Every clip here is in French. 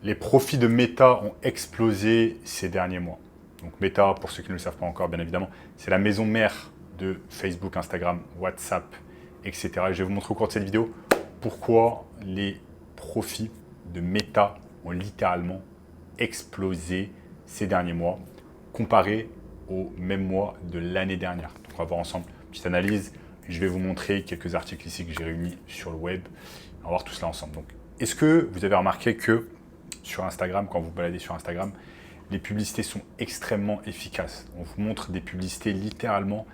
Les profits de Meta ont explosé ces derniers mois. Donc Meta, pour ceux qui ne le savent pas encore, bien évidemment, c'est la maison mère de Facebook, Instagram, WhatsApp, etc. Et je vais vous montrer au cours de cette vidéo pourquoi les profits de Meta ont littéralement explosé ces derniers mois, comparé au même mois de l'année dernière. Donc on va voir ensemble une petite analyse. Je vais vous montrer quelques articles ici que j'ai réunis sur le web. On va voir tout cela ensemble. Donc, est-ce que vous avez remarqué que sur Instagram, quand vous baladez sur Instagram, les publicités sont extrêmement efficaces. On vous montre des publicités littéralement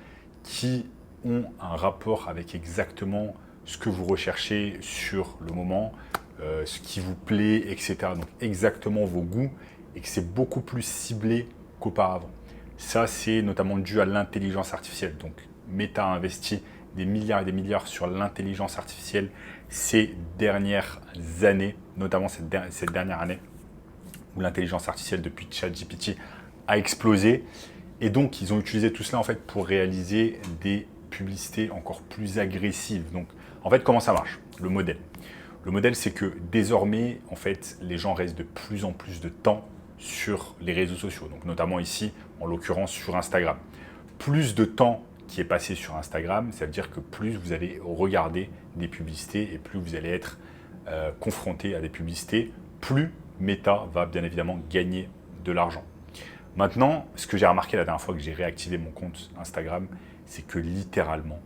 qui ont un rapport avec exactement ce que vous recherchez sur le moment, ce qui vous plaît, etc. Donc exactement vos goûts et que c'est beaucoup plus ciblé qu'auparavant. Ça, c'est notamment dû à l'intelligence artificielle. Donc Meta a investi des milliards et des milliards sur l'intelligence artificielle ces dernières années, notamment cette dernière année, où l'intelligence artificielle depuis ChatGPT a explosé. Et donc, ils ont utilisé tout cela en fait pour réaliser des publicités encore plus agressives. Donc, en fait, comment ça marche? Le modèle, c'est que désormais, en fait, les gens restent de plus en plus de temps sur les réseaux sociaux. Donc, notamment ici, en l'occurrence, sur Instagram. Plus de temps qui est passé sur Instagram, ça veut dire que plus vous allez regarder des publicités et plus vous allez être confronté à des publicités, plus Meta va bien évidemment gagner de l'argent. Maintenant, ce que j'ai remarqué la dernière fois que j'ai réactivé mon compte Instagram, c'est que littéralement,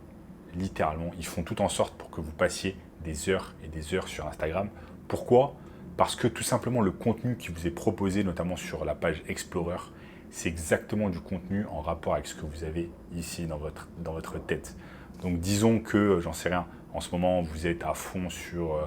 ils font tout en sorte pour que vous passiez des heures et des heures sur Instagram. Pourquoi? Parce que tout simplement le contenu qui vous est proposé, notamment sur la page Explorer, c'est exactement du contenu en rapport avec ce que vous avez ici dans votre tête. Donc disons que, j'en sais rien, en ce moment vous êtes à fond sur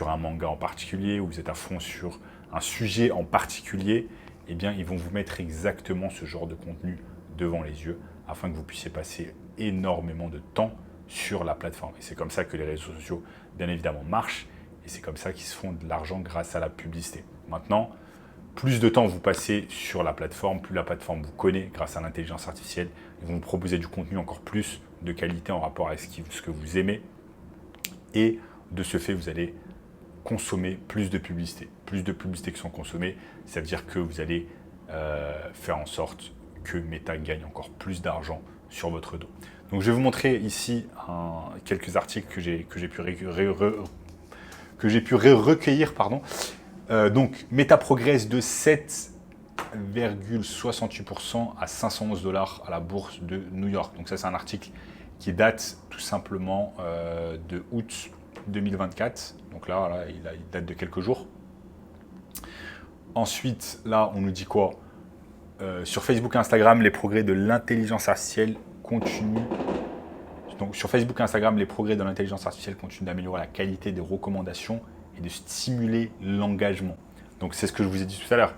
un manga en particulier, ou vous êtes à fond sur un sujet en particulier, eh bien ils vont vous mettre exactement ce genre de contenu devant les yeux afin que vous puissiez passer énormément de temps sur la plateforme. Et c'est comme ça que les réseaux sociaux, bien évidemment, marchent, et c'est comme ça qu'ils se font de l'argent grâce à la publicité. Maintenant, plus de temps vous passez sur la plateforme, plus la plateforme vous connaît grâce à l'intelligence artificielle. Ils vont vous proposer du contenu encore plus de qualité en rapport avec ce que vous aimez. Et de ce fait, vous allez consommer plus de publicités. Plus de publicités qui sont consommées, ça veut dire que vous allez faire en sorte que Meta gagne encore plus d'argent sur votre dos. Donc je vais vous montrer ici quelques articles que j'ai pu recueillir. Donc Meta progresse de 7,68% à 511 $ à la bourse de New York. Donc ça, c'est un article qui date tout simplement de août 2024. Donc là, il date de quelques jours. Ensuite, là, on nous dit quoi? Sur Facebook et Instagram, les progrès de l'intelligence artificielle continuent. Donc sur Facebook et Instagram, les progrès de l'intelligence artificielle continuent d'améliorer la qualité des recommandations et de stimuler l'engagement. Donc c'est ce que je vous ai dit tout à l'heure.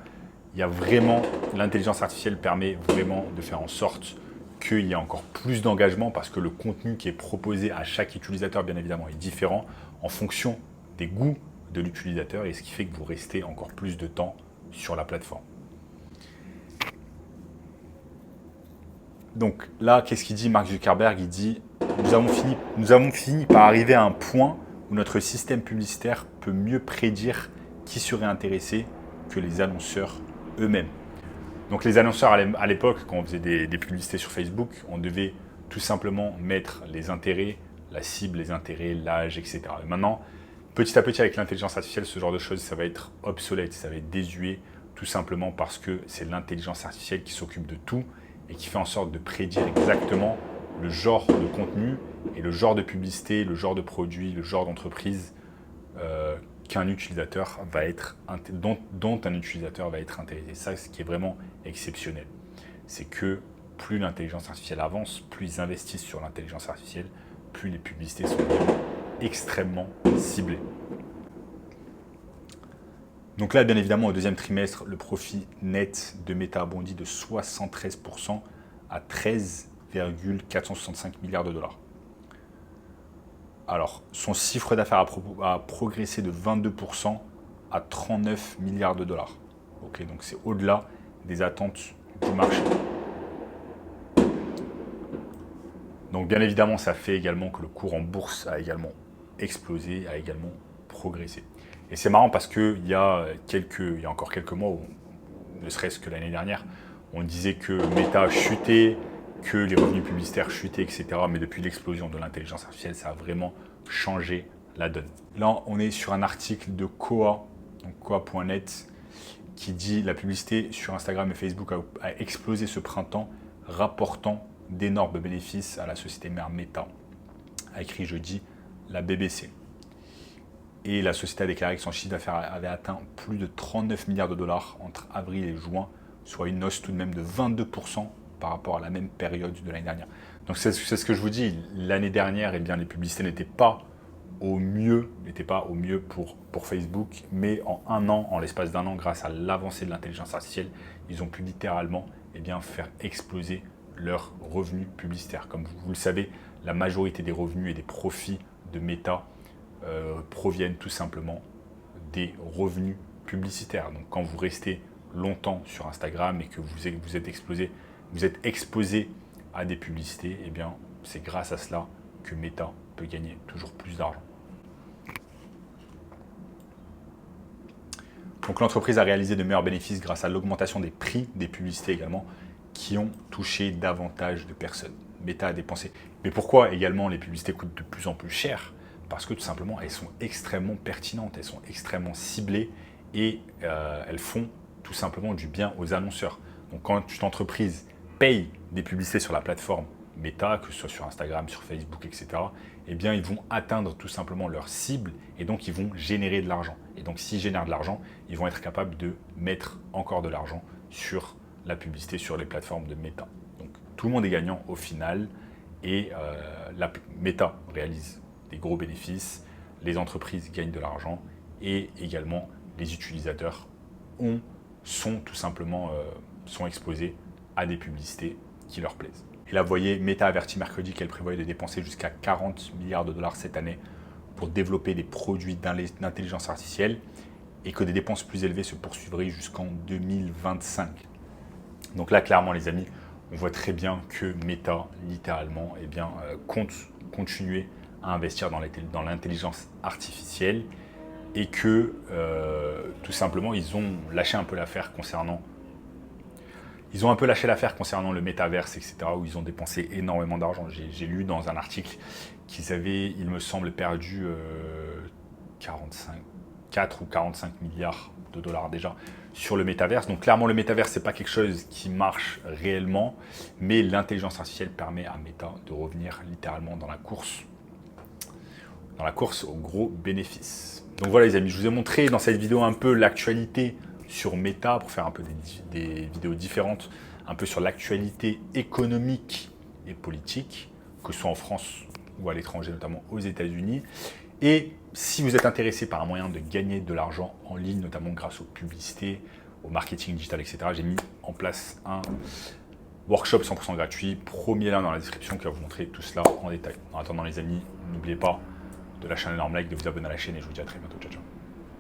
Il y a vraiment, l'intelligence artificielle permet vraiment de faire en sorte qu'il y ait encore plus d'engagement parce que le contenu qui est proposé à chaque utilisateur, bien évidemment, est différent en fonction des goûts de l'utilisateur, et ce qui fait que vous restez encore plus de temps sur la plateforme. Donc là, qu'est-ce qu'il dit Mark Zuckerberg? Il dit nous avons fini par arriver à un point où notre système publicitaire peut mieux prédire qui serait intéressé que les annonceurs eux-mêmes. Donc les annonceurs à l'époque, quand on faisait des publicités sur Facebook, on devait tout simplement mettre les intérêts, la cible, les intérêts, l'âge, etc. Et maintenant, petit à petit avec l'intelligence artificielle, ce genre de choses, ça va être obsolète, ça va être désuet, tout simplement parce que c'est l'intelligence artificielle qui s'occupe de tout et qui fait en sorte de prédire exactement le genre de contenu et le genre de publicité, le genre de produit, le genre d'entreprise qu'un utilisateur va être, dont un utilisateur va être intéressé. Ça, ce qui est vraiment exceptionnel, c'est que plus l'intelligence artificielle avance, plus ils investissent sur l'intelligence artificielle, plus les publicités sont vraiment extrêmement ciblées. Donc là, bien évidemment, au deuxième trimestre, le profit net de Meta a bondi de 73% à 13,465 milliards $. Alors, son chiffre d'affaires a progressé de 22% à 39 milliards $. Ok, donc c'est au-delà des attentes du marché. Donc bien évidemment, ça fait également que le cours en bourse a également explosé, a également progressé. Et c'est marrant parce qu'il y a encore quelques mois, ou ne serait-ce que l'année dernière, on disait que Meta chutait, que les revenus publicitaires chutaient, etc. Mais depuis l'explosion de l'intelligence artificielle, ça a vraiment changé la donne. Là, on est sur un article de Koa, donc Koa.net, qui dit la publicité sur Instagram et Facebook a explosé ce printemps, rapportant d'énormes bénéfices à la société mère Meta, a écrit jeudi la BBC. Et la société a déclaré que son chiffre d'affaires avait atteint plus de 39 milliards de dollars entre avril et juin, soit une hausse tout de même de 22% par rapport à la même période de l'année dernière. Donc c'est ce que je vous dis, l'année dernière, eh bien, les publicités n'étaient pas au mieux pour Facebook, mais en un an, en l'espace d'un an, grâce à l'avancée de l'intelligence artificielle, ils ont pu littéralement faire exploser leurs revenus publicitaires. Comme vous le savez, la majorité des revenus et des profits de Meta proviennent tout simplement des revenus publicitaires. Donc quand vous restez longtemps sur Instagram et que vous êtes exposé à des publicités, eh bien c'est grâce à cela que Meta peut gagner toujours plus d'argent. Donc l'entreprise a réalisé de meilleurs bénéfices grâce à l'augmentation des prix des publicités également, qui ont touché davantage de personnes. Meta a dépensé. Mais pourquoi également les publicités coûtent de plus en plus cher? Parce que tout simplement, elles sont extrêmement pertinentes, elles sont extrêmement ciblées et elles font tout simplement du bien aux annonceurs. Donc quand une entreprise paye des publicités sur la plateforme Meta, que ce soit sur Instagram, sur Facebook, etc., eh bien, ils vont atteindre tout simplement leur cible et donc ils vont générer de l'argent. Et donc, s'ils génèrent de l'argent, ils vont être capables de mettre encore de l'argent sur la publicité, sur les plateformes de Meta. Donc, tout le monde est gagnant au final et la Meta réalise des gros bénéfices, les entreprises gagnent de l'argent et également les utilisateurs sont tout simplement exposés à des publicités qui leur plaisent. Et là, vous voyez, Meta a averti mercredi qu'elle prévoyait de dépenser jusqu'à 40 milliards de dollars cette année pour développer des produits d'intelligence artificielle et que des dépenses plus élevées se poursuivraient jusqu'en 2025. Donc là, clairement, les amis, on voit très bien que Meta, littéralement, compte continuer à investir dans l'intelligence artificielle et que, tout simplement, ils ont lâché un peu l'affaire concernant le métaverse, etc., où ils ont dépensé énormément d'argent. J'ai lu dans un article qu'ils avaient, il me semble, perdu 4 ou 45 milliards de dollars déjà sur le métaverse. Donc clairement, le métaverse, ce n'est pas quelque chose qui marche réellement, mais l'intelligence artificielle permet à Meta de revenir littéralement dans la course aux gros bénéfices. Donc voilà les amis, je vous ai montré dans cette vidéo un peu l'actualité sur Meta pour faire un peu des vidéos différentes, un peu sur l'actualité économique et politique, que ce soit en France ou à l'étranger, notamment aux États-Unis. Et si vous êtes intéressé par un moyen de gagner de l'argent en ligne, notamment grâce aux publicités, au marketing digital, etc., j'ai mis en place un workshop 100% gratuit. Premier lien dans la description qui va vous montrer tout cela en détail. En attendant les amis, n'oubliez pas de lâcher un énorme like, de vous abonner à la chaîne et je vous dis à très bientôt. Ciao, ciao.